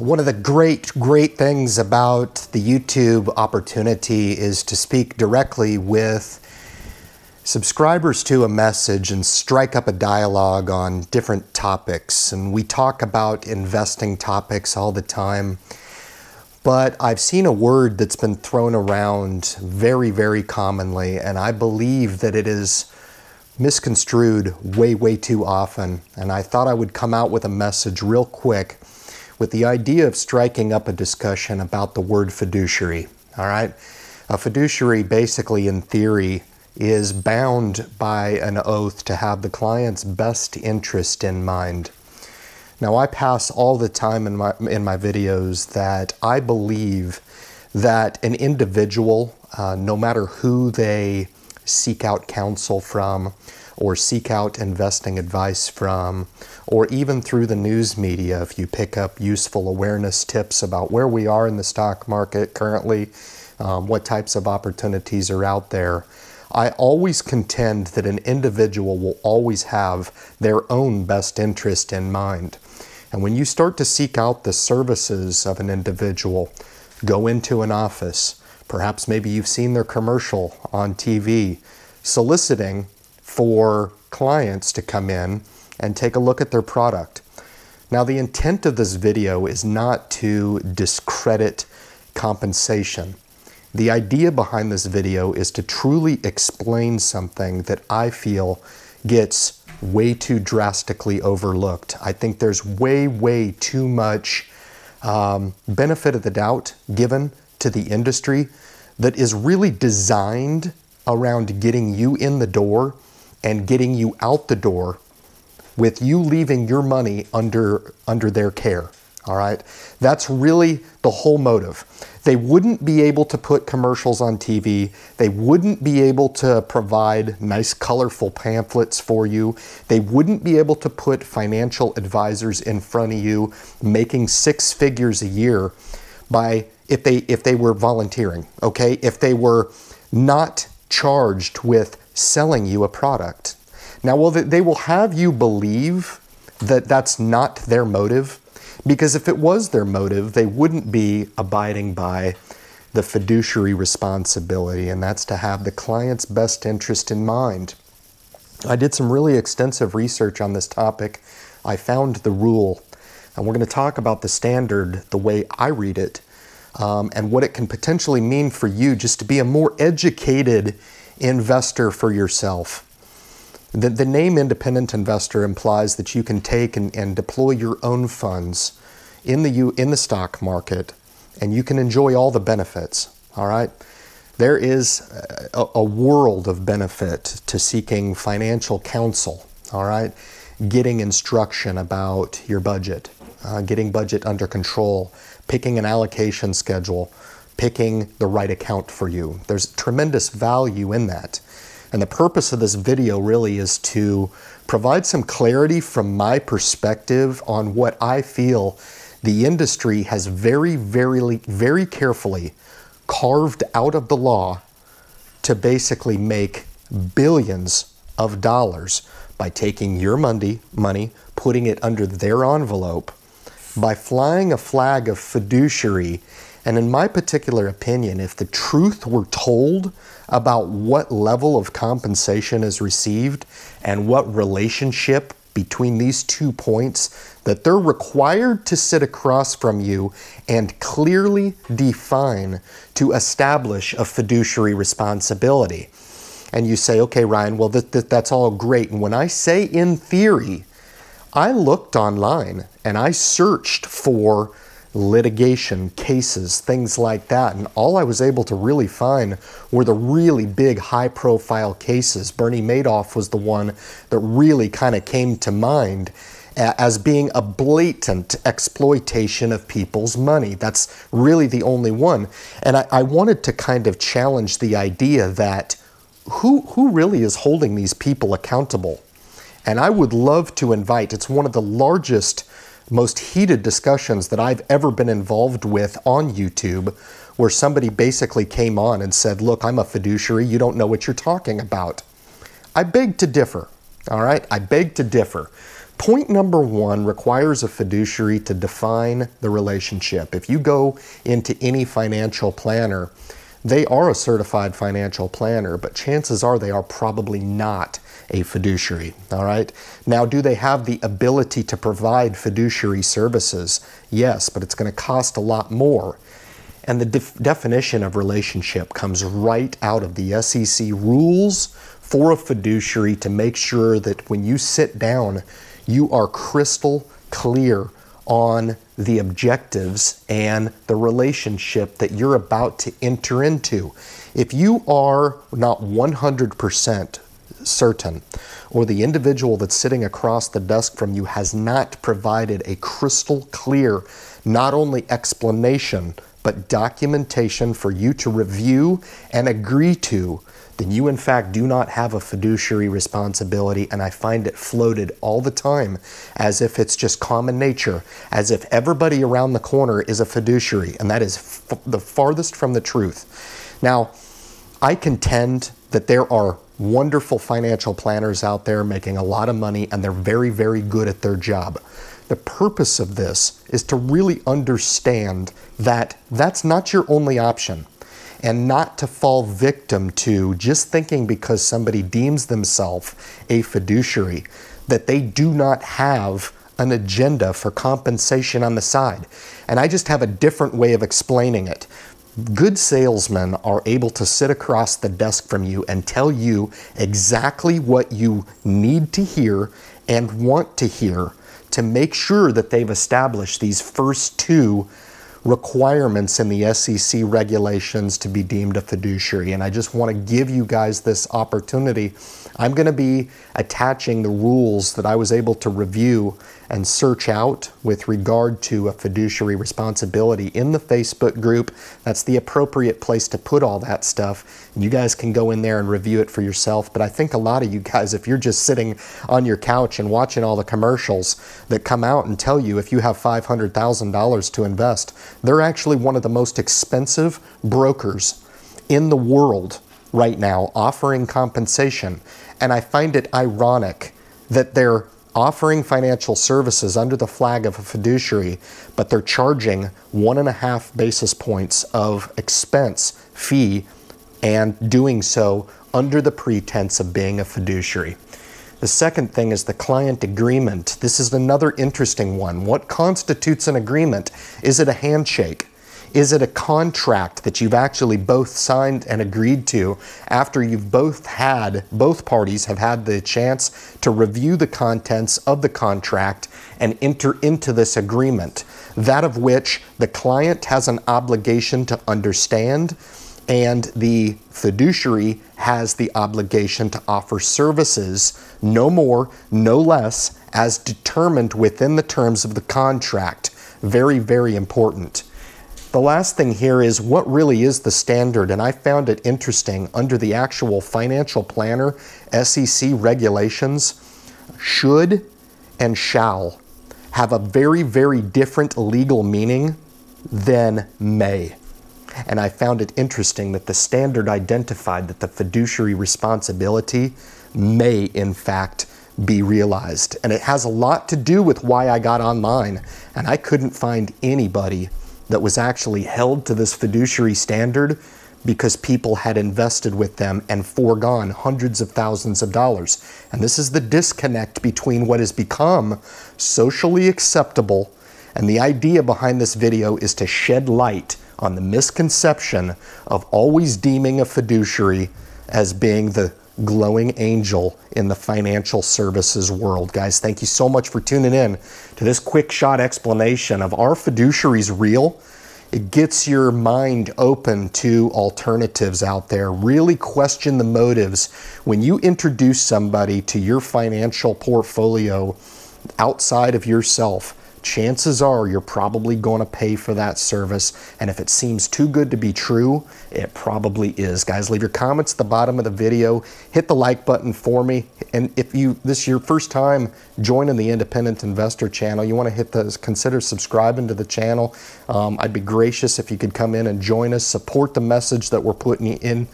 One of the great things about the YouTube opportunity is to speak directly with subscribers to a message and strike up a dialogue on different topics. And we talk about investing topics all the time, but I've seen a word that's been thrown around very commonly, and I believe that it is misconstrued way too often. And I thought I would come out with a message real quick with the idea of striking up a discussion about the word fiduciary. All right, a fiduciary basically in theory is bound by an oath to have the client's best interest in mind. Now, I pass all the time in my videos that I believe that an individual, no matter who they seek out counsel from or seek out investing advice from, or even through the news media, if you pick up useful awareness tips about where we are in the stock market currently, what types of opportunities are out there, I always contend that an individual will always have their own best interest in mind. And when you start to seek out the services of an individual, go into an office, perhaps maybe you've seen their commercial on TV, soliciting for clients to come in and take a look at their product. Now, the intent of this video is not to discredit compensation. The idea behind this video is to truly explain something that I feel gets way too drastically overlooked. I think there's way too much benefit of the doubt given to the industry that is really designed around getting you in the door and getting you out the door with you leaving your money under their care. All right, that's really the whole motive. They wouldn't be able to put commercials on TV. They wouldn't be able to provide nice, colorful pamphlets for you. They wouldn't be able to put financial advisors in front of you making six figures a year if they were volunteering, okay? If they were not charged with selling you a product. Now, they will have you believe that that's not their motive, because if it was their motive, they wouldn't be abiding by the fiduciary responsibility, and that's to have the client's best interest in mind. I did some really extensive research on this topic. I found the rule, and we're going to talk about the standard the way I read it, and what it can potentially mean for you just to be a more educated investor for yourself. The name independent investor implies that you can take and deploy your own funds in the stock market, and you can enjoy all the benefits. All right, there is a world of benefit to seeking financial counsel. All right, getting instruction about your budget, getting budget under control, picking an allocation schedule, picking the right account for you. There's tremendous value in that. And the purpose of this video really is to provide some clarity from my perspective on what I feel the industry has very carefully carved out of the law to basically make billions of dollars by taking your money, putting it under their envelope, by flying a flag of fiduciary. And in my particular opinion, if the truth were told about what level of compensation is received and what relationship between these 2 points, that they're required to sit across from you and clearly define to establish a fiduciary responsibility. And you say, okay, Ryan, well, that's all great. And when I say in theory, I looked online and I searched for litigation cases, things like that, and all I was able to really find were the really big high-profile cases. Bernie Madoff was the one that really kind of came to mind as being a blatant exploitation of people's money. That's really the only one. And I wanted to kind of challenge the idea that who really is holding these people accountable? And I would love to invite, it's one of the largest, most heated discussions that I've ever been involved with on YouTube, where somebody basically came on and said, look, I'm a fiduciary, you don't know what you're talking about. I beg to differ, all right? I beg to differ. Point number one requires a fiduciary to define the relationship. If you go into any financial planner, they are a certified financial planner, but chances are they are probably not a fiduciary, all right? Now, do they have the ability to provide fiduciary services? Yes, but it's going to cost a lot more. And the definition of relationship comes right out of the SEC rules for a fiduciary to make sure that when you sit down, you are crystal clear on the objectives and the relationship that you're about to enter into. If you are not 100% certain, or the individual that's sitting across the desk from you has not provided a crystal clear, not only explanation, but documentation for you to review and agree to, then you in fact do not have a fiduciary responsibility. And I find it floated all the time as if it's just common nature, as if everybody around the corner is a fiduciary, and that is the farthest from the truth. Now, I contend that there are wonderful financial planners out there making a lot of money, and they're very, very good at their job. The purpose of this is to really understand that that's not your only option, and not to fall victim to just thinking because somebody deems themselves a fiduciary that they do not have an agenda for compensation on the side. And I just have a different way of explaining it. Good salesmen are able to sit across the desk from you and tell you exactly what you need to hear and want to hear to make sure that they've established these first two requirements in the SEC regulations to be deemed a fiduciary. And I just want to give you guys this opportunity. I'm going to be attaching the rules that I was able to review and search out with regard to a fiduciary responsibility in the Facebook group. That's the appropriate place to put all that stuff. You guys can go in there and review it for yourself. But I think a lot of you guys, if you're just sitting on your couch and watching all the commercials that come out and tell you if you have $500,000 to invest, they're actually one of the most expensive brokers in the world right now offering compensation. And I find it ironic that they're offering financial services under the flag of a fiduciary, but they're charging 1.5 basis points of expense fee, and doing so under the pretense of being a fiduciary. The second thing is the client agreement. This is another interesting one. What constitutes an agreement? Is it a handshake? Is it a contract that you've actually both signed and agreed to after you've both parties have had the chance to review the contents of the contract and enter into this agreement, that of which the client has an obligation to understand and the fiduciary has the obligation to offer services, no more, no less, as determined within the terms of the contract. Very, very important. The last thing here is what really is the standard, and I found it interesting. Under the actual financial planner SEC regulations, should and shall have a very, very different legal meaning than may. And I found it interesting that the standard identified that the fiduciary responsibility may in fact be realized. And it has a lot to do with why I got online, and I couldn't find anybody that was actually held to this fiduciary standard because people had invested with them and foregone hundreds of thousands of dollars. And this is the disconnect between what has become socially acceptable, and the idea behind this video is to shed light on the misconception of always deeming a fiduciary as being the glowing angel in the financial services world. Guys, thank you so much for tuning in to this quick shot explanation of, are fiduciaries real? It gets your mind open to alternatives out there. Really question the motives when you introduce somebody to your financial portfolio outside of yourself. chances are you're probably going to pay for that service. And if it seems too good to be true, it probably is. Guys, leave your comments at the bottom of the video. Hit the like button for me. And if this is your first time joining the Independent Investor channel, you want to consider subscribing to the channel. I'd be gracious if you could come in and join us, support the message that we're putting in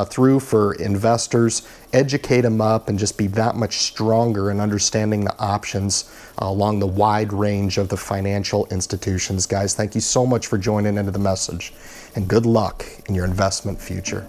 through for investors, educate them up, and just be that much stronger in understanding the options along the wide range of the financial institutions. Guys, thank you so much for joining into the message, and good luck in your investment future.